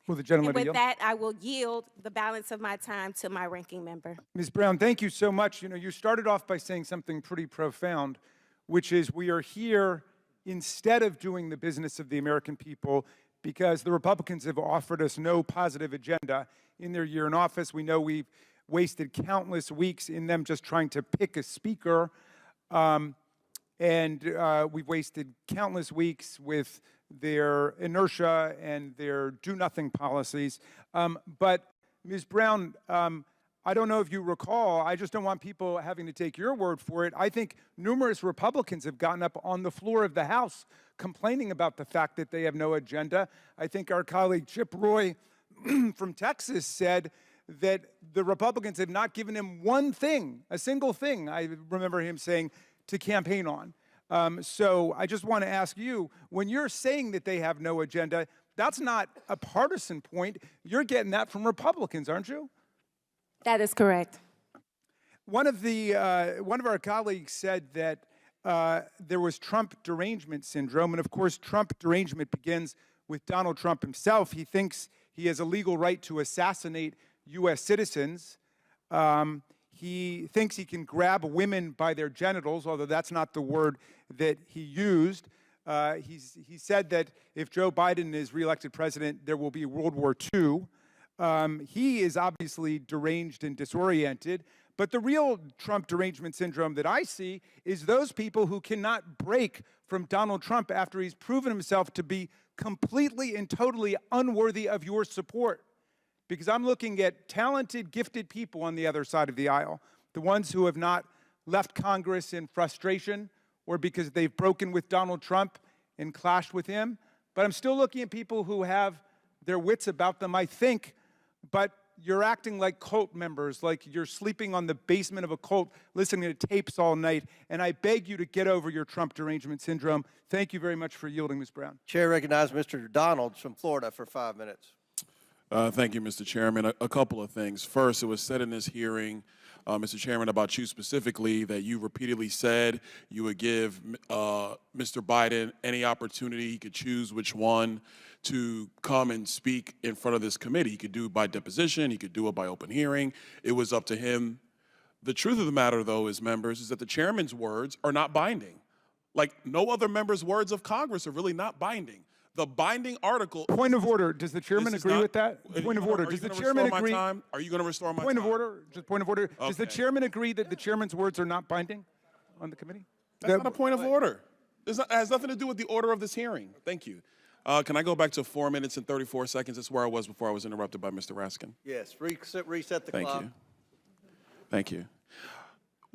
Will the gentleman And with yield? that, I will yield the balance of my time to my ranking member. Ms. Brown, thank you so much. You know, you started off by saying something pretty profound, which is we are here instead of doing the business of the American people because the Republicans have offered us no positive agenda in their year in office. We know we've wasted countless weeks in them just trying to pick a speaker. And we've wasted countless weeks with their inertia and their do-nothing policies. But Ms. Brown, I don't know if you recall, I just don't want people having to take your word for it. I think numerous Republicans have gotten up on the floor of the House complaining about the fact that they have no agenda. I think our colleague Chip Roy from Texas said that the Republicans have not given him one thing, a single thing, I remember him saying, to campaign on. So I just want to ask you, when you're saying that they have no agenda, that's not a partisan point. You're getting that from Republicans, aren't you? That is correct. One of our colleagues said that there was Trump derangement syndrome, and of course, Trump derangement begins with Donald Trump himself. He thinks he has a legal right to assassinate U.S. citizens. He thinks he can grab women by their genitals, although that's not the word that he used. He said that if Joe Biden is reelected president, there will be World War II. He is obviously deranged and disoriented, but the real Trump derangement syndrome that I see is those people who cannot break from Donald Trump after he's proven himself to be completely and totally unworthy of your support. Because I'm looking at talented, gifted people on the other side of the aisle, the ones who have not left Congress in frustration or because they've broken with Donald Trump and clashed with him. But I'm still looking at people who have their wits about them, I think, but you're acting like cult members, like you're sleeping on the basement of a cult, listening to tapes all night, and I beg you to get over your Trump derangement syndrome. Thank you very much for yielding, Ms. Brown. Chair recognizes Mr. Donalds from Florida for 5 minutes. Thank you, Mr. Chairman. A couple of things. First, it was said in this hearing, Mr. Chairman, about you specifically, that you repeatedly said you would give Mr. Biden any opportunity, he could choose which one, to come and speak in front of this committee. He could do it by deposition, he could do it by open hearing. It was up to him. The truth of the matter, though, is, members, is that the chairman's words are not binding. Like, no other member's words of Congress are really not binding. The binding article. Point of order. Does the chairman agree with that? Point of order. Does the chairman agree? Are you going to restore my time? Point of order. Just point of order. Okay. Does the chairman agree that the chairman's words are not binding on the committee? That's not a point of order. It has nothing to do with the order of this hearing. Thank you. Can I go back to 4 minutes and 34 seconds? That's where I was before I was interrupted by Mr. Raskin. Yes, reset the clock. Thank you. Thank you.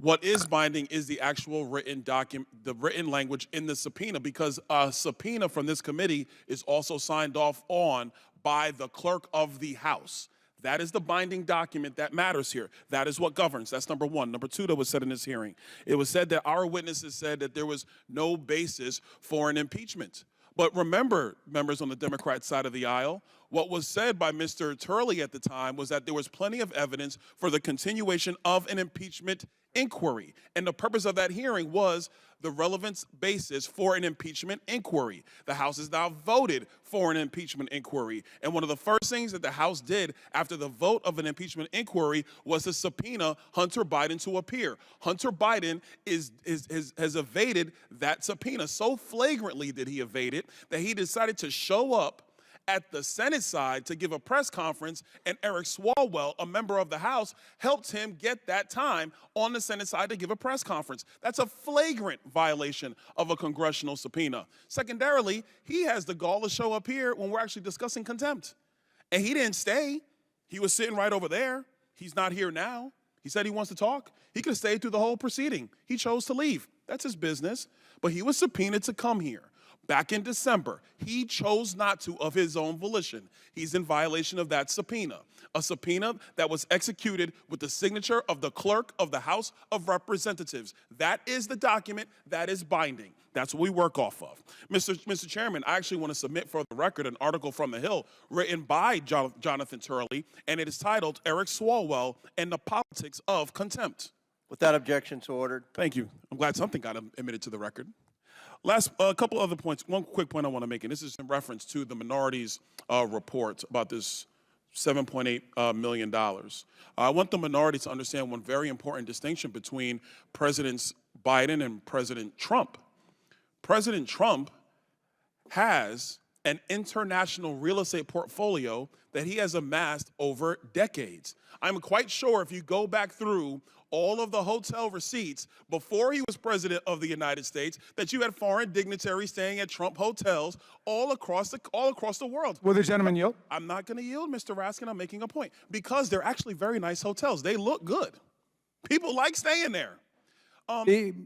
What is binding is the actual written document, the written language in the subpoena, because a subpoena from this committee is also signed off on by the clerk of the House. That is the binding document that matters here. That is what governs. That's number one. Number two, that was said in this hearing. It was said that our witnesses said that there was no basis for an impeachment. But remember, members on the Democrat side of the aisle, what was said by Mr. Turley at the time was that there was plenty of evidence for the continuation of an impeachment inquiry. And the purpose of that hearing was the relevance basis for an impeachment inquiry. The House has now voted for an impeachment inquiry. And one of the first things that the House did after the vote of an impeachment inquiry was to subpoena Hunter Biden to appear. Hunter Biden has evaded that subpoena. So flagrantly did he evade it that he decided to show up at the Senate side to give a press conference, and Eric Swalwell, a member of the House, helped him get that time on the Senate side to give a press conference. That's a flagrant violation of a congressional subpoena. Secondarily, he has the gall to show up here when we're actually discussing contempt. And he didn't stay. He was sitting right over there. He's not here now. He said he wants to talk. He could have stayed through the whole proceeding. He chose to leave. That's his business. But he was subpoenaed to come here. Back in December, he chose not to of his own volition. He's in violation of that subpoena, a subpoena that was executed with the signature of the clerk of the House of Representatives. That is the document that is binding. That's what we work off of. Mr. Chairman, I actually want to submit for the record an article from The Hill written by Jonathan Turley, and it is titled Eric Swalwell and the Politics of Contempt. Without objection, so ordered. Thank you. I'm glad something got admitted to the record. Last, a couple other points. One quick point I want to make, and this is in reference to the minorities' report about this $7.8 million. I want the minority to understand one very important distinction between President Biden and President Trump. President Trump has an international real estate portfolio that he has amassed over decades. I'm quite sure if you go back through all of the hotel receipts before he was president of the United States, that you had foreign dignitaries staying at Trump hotels all across the world. Will the gentleman yield? I'm not going to yield, Mr. Raskin. I'm making a point. Because they're actually very nice hotels. They look good. People like staying there.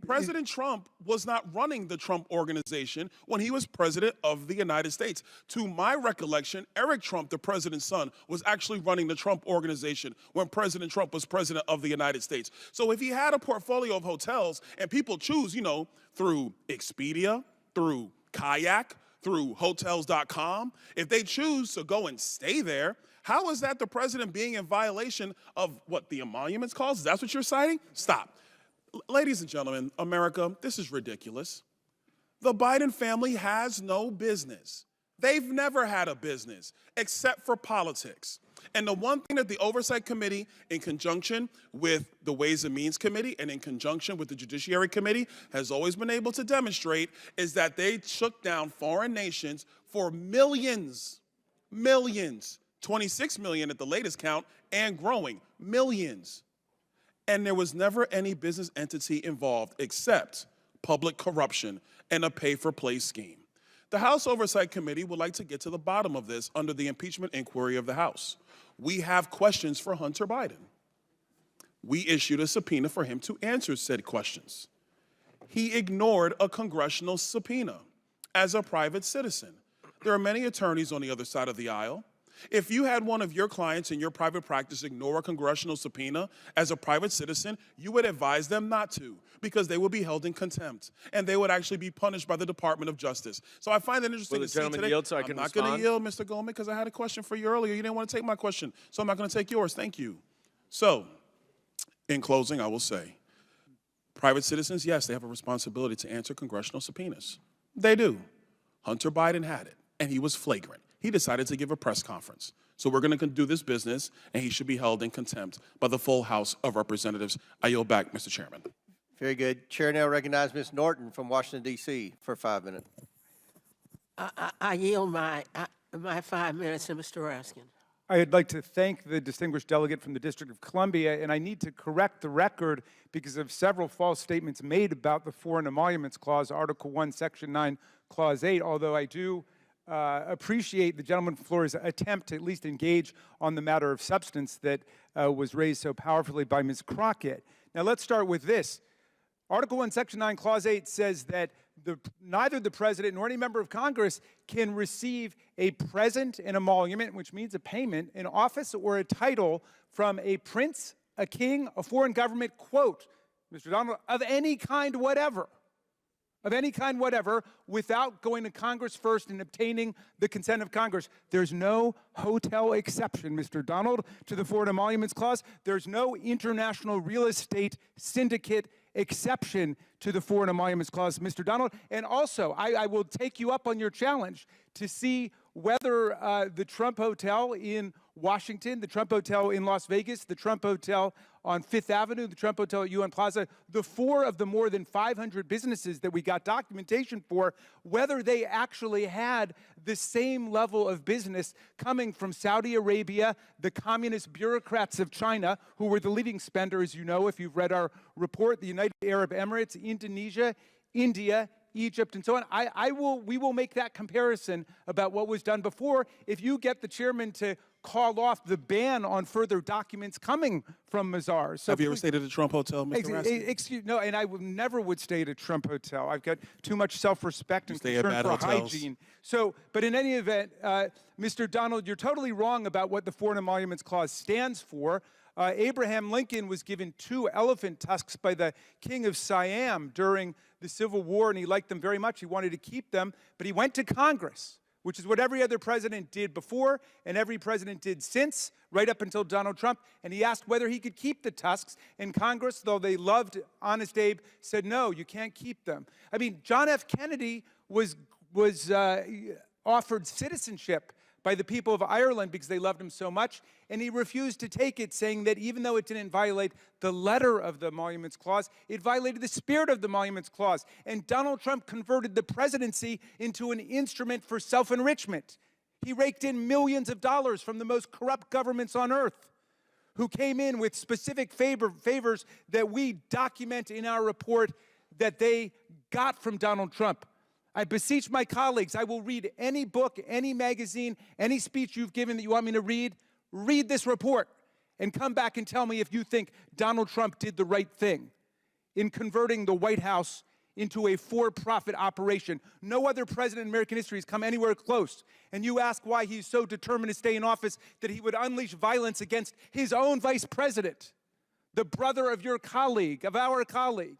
President Trump was not running the Trump Organization when he was president of the United States. To my recollection, Eric Trump, the president's son, was actually running the Trump Organization when President Trump was president of the United States. So if he had a portfolio of hotels and people choose, you know, through Expedia, through Kayak, through Hotels.com, if they choose to go and stay there, how is that the president being in violation of what the emoluments clause? That's what you're citing? Stop. Ladies and gentlemen, America, this is ridiculous. The Biden family has no business. They've never had a business except for politics. And the one thing that the Oversight Committee, in conjunction with the Ways and Means Committee and in conjunction with the Judiciary Committee, has always been able to demonstrate is that they shook down foreign nations for millions, 26 million at the latest count, and growing, millions. And there was never any business entity involved except public corruption and a pay-for-play scheme. The House Oversight Committee would like to get to the bottom of this under the impeachment inquiry of the House. We have questions for Hunter Biden. We issued a subpoena for him to answer said questions. He ignored a congressional subpoena as a private citizen. There are many attorneys on the other side of the aisle. If you had one of your clients in your private practice ignore a congressional subpoena as a private citizen, you would advise them not to, because they would be held in contempt, and they would actually be punished by the Department of Justice. So I find it interesting to see today. Yield so I can I'm not going to yield, Mr. Goldman, because I had a question for you earlier. You didn't want to take my question, so I'm not going to take yours. Thank you. So, in closing, I will say, private citizens, yes, they have a responsibility to answer congressional subpoenas. They do. Hunter Biden had it, and he was flagrant. He decided to give a press conference. So we're going to do this business, and he should be held in contempt by the full House of Representatives. I yield back, Mr. Chairman. Very good. Chair now recognizes Ms. Norton from Washington, D.C. for 5 minutes. I yield my 5 minutes to Mr. Raskin. I'd like to thank the distinguished delegate from the District of Columbia, and I need to correct the record because of several false statements made about the Foreign Emoluments Clause, Article 1, Section 9, Clause 8, although I do appreciate the gentleman from Florida's attempt to at least engage on the matter of substance that was raised so powerfully by Ms. Crockett. Now let's start with this. Article 1, Section 9, Clause 8 says that neither the President nor any member of Congress can receive a present, an emolument, which means a payment, an office or a title from a prince, a king, a foreign government, quote, Mr. Donald, of any kind whatever. Of any kind whatever, without going to Congress first and obtaining the consent of Congress. There's no hotel exception, Mr. Donald, to the Foreign Emoluments Clause. There's no international real estate syndicate exception to the Foreign Emoluments Clause, Mr. Donald. And also, I will take you up on your challenge to see whether the Trump Hotel in Washington, the Trump Hotel in Las Vegas, the Trump Hotel on Fifth Avenue, the Trump Hotel at UN Plaza, the four of the more than 500 businesses that we got documentation for, whether they actually had the same level of business coming from Saudi Arabia, the communist bureaucrats of China, who were the leading spender, as you know, if you've read our report, the United Arab Emirates, Indonesia, India, Egypt, and so on. We will make that comparison about what was done before if you get the chairman to call off the ban on further documents coming from Mazars. So have you ever stayed at a Trump hotel, Mr. Raskin? No, and I never would stay at a Trump hotel. I've got too much self-respect and concern for hygiene. So, but in any event, Mr. Donald, you're totally wrong about what the Foreign Emoluments Clause stands for. Abraham Lincoln was given 2 elephant tusks by the king of Siam during the Civil War, and he liked them very much. He wanted to keep them, but he went to Congress which is what every other president did before and every president did since, right up until Donald Trump. And he asked whether he could keep the tusks. And Congress, though they loved Honest Abe, said, no, you can't keep them. I mean, John F. Kennedy was offered citizenship by the people of Ireland because they loved him so much, and he refused to take it, saying that even though it didn't violate the letter of the Emoluments Clause, it violated the spirit of the Emoluments Clause. And Donald Trump converted the presidency into an instrument for self-enrichment. He raked in millions of dollars from the most corrupt governments on earth, who came in with specific favors that we document in our report that they got from Donald Trump. I beseech my colleagues, I will read any book, any magazine, any speech you've given that you want me to read. Read this report and come back and tell me if you think Donald Trump did the right thing in converting the White House into a for-profit operation. No other president in American history has come anywhere close. And you ask why he's so determined to stay in office that he would unleash violence against his own vice president, the brother of your colleague, of our colleague.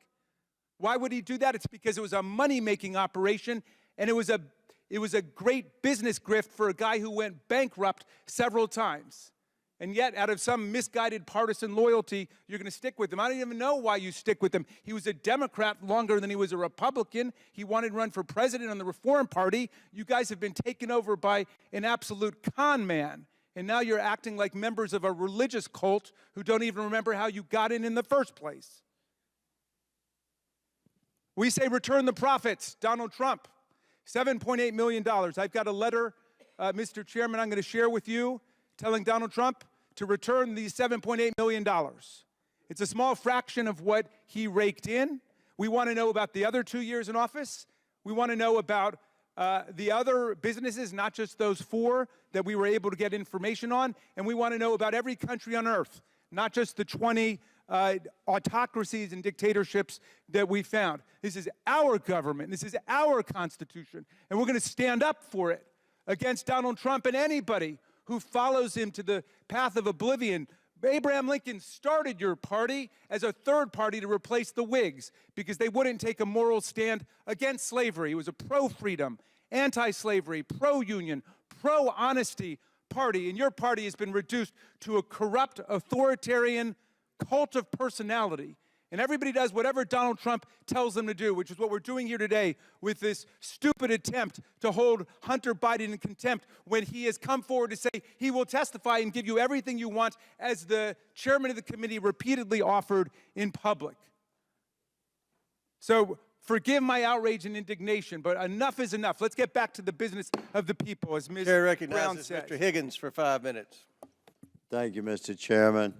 Why would he do that? It's because it was a money-making operation, and it was a great business grift for a guy who went bankrupt several times. And yet, out of some misguided partisan loyalty, you're going to stick with him. I don't even know why you stick with him. He was a Democrat longer than he was a Republican. He wanted to run for president on the Reform Party. You guys have been taken over by an absolute con man. And now you're acting like members of a religious cult who don't even remember how you got in the first place. We say return the profits, Donald Trump, $7.8 million. I've got a letter, Mr. Chairman, I'm going to share with you telling Donald Trump to return these $7.8 million. It's a small fraction of what he raked in. We want to know about the other 2 years in office. We want to know about the other businesses, not just those 4 that we were able to get information on. And we want to know about every country on earth, not just the 20 autocracies and dictatorships that we found. This is our government. This is our Constitution. And we're going to stand up for it against Donald Trump and anybody who follows him to the path of oblivion. Abraham Lincoln started your party as a third party to replace the Whigs because they wouldn't take a moral stand against slavery. It was a pro-freedom, anti-slavery, pro-union, pro-honesty party. And your party has been reduced to a corrupt, authoritarian cult of personality. And everybody does whatever Donald Trump tells them to do, which is what we're doing here today with this stupid attempt to hold Hunter Biden in contempt when he has come forward to say he will testify and give you everything you want, as the chairman of the committee repeatedly offered in public. So forgive my outrage and indignation, but enough is enough. Let's get back to the business of the people, as Ms. Chair Brown recognizes said. Mr. Higgins for 5 minutes. Thank you, Mr. Chairman.